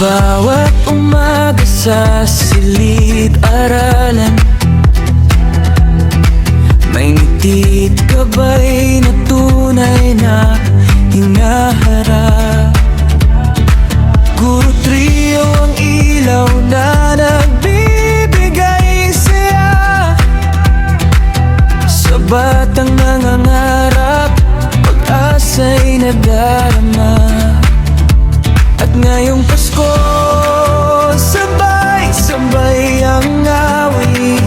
bawat umaga sa silid-aralan, may ngiti at gabay na tunay na hinaharap. Guro Trio ang ilaw na nagbibigay saya sa batang nangangarap, pag-asa'y nadarama. At ngayong Pasko, sabay-sabay ang awit,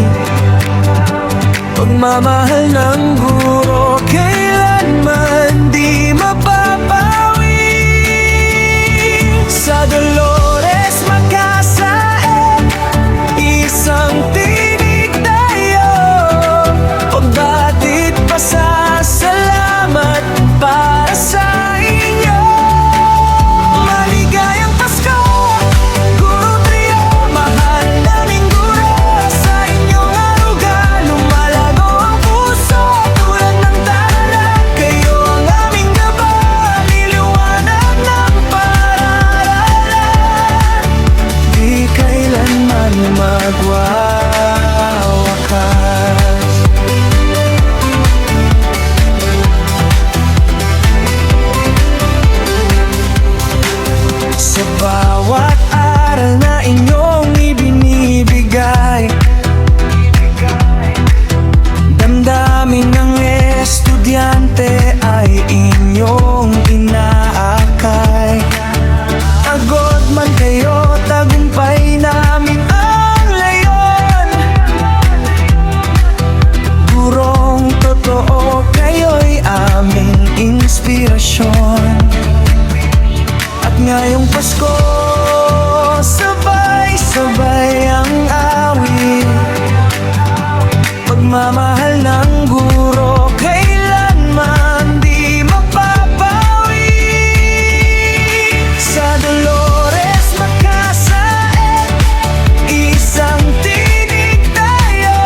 pagmamahal ng guro kailanman di mapapawi. Sa Dolores magkasaet, isang tinig tayo, pagbatid pasasalamat para sa inyo. Maligayang Pasko, Guro Trio, mahal naming guro. Sa inyong aruga, lumalago ang puso tulad ng tala. Kayo ang aming gabay, liliwanag ng paaralan. Di kailanman magwawakas. Sa bawat aral na inyong ibinibigay, damdamin ng estudyante ay inyong inaakay. Agod man kayo, tagumpay namin ang layon. Gurong totoo, kayo'y aming inspirasyon. At ngayong Pasko, sabay-sabay ang awit, pagmamahal ng guro kailanman di mapapawi. Sa Dolores magkasaet, isang tinig tayo,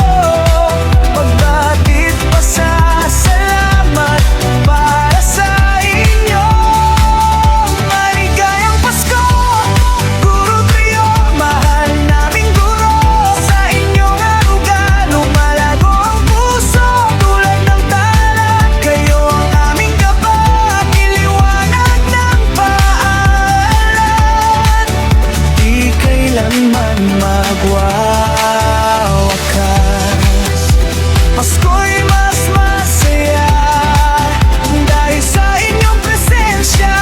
pagbatid pasasalamat para sa inyo. Maligayang Pasko, Guro Trio, mahal naming guro. Sa inyong aruga, lumalago ang puso tulad ng tala. Kayo ang aming gabay, iliwanag ng paaralan. Di kailanman magwawakas. Pasko'y mas masaya dahil sa inyong presensya.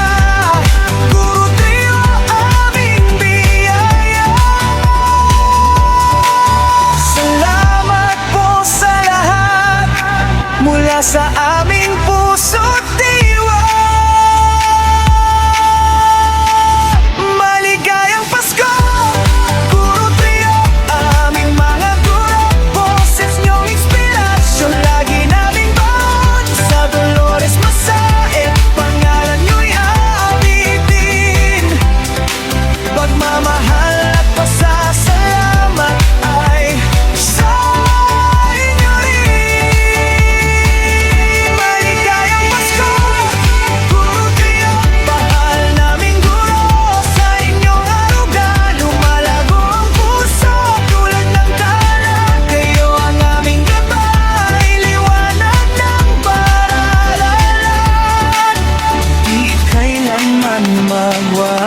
Guro Trio, aming biyaya. Salamat po sa lahat mula sa aming puso't diwa. Maligayang Pasko, Guro Trio, aming mga guro. Boses niyong inspirasyon, lagi naming baon. Sa Dolores Masaet, pangalan niyo'y aawitin. Pagmamahal at pasasalamat ay sa inyo rin. Maligayang Pasko, Guro Trio, mahal naming guro. Sa inyong aruga, lumalago ang puso tulad ng tala. Kayo ang aming gabay, liwanag ng paaralan. Di kailanman magwawakas.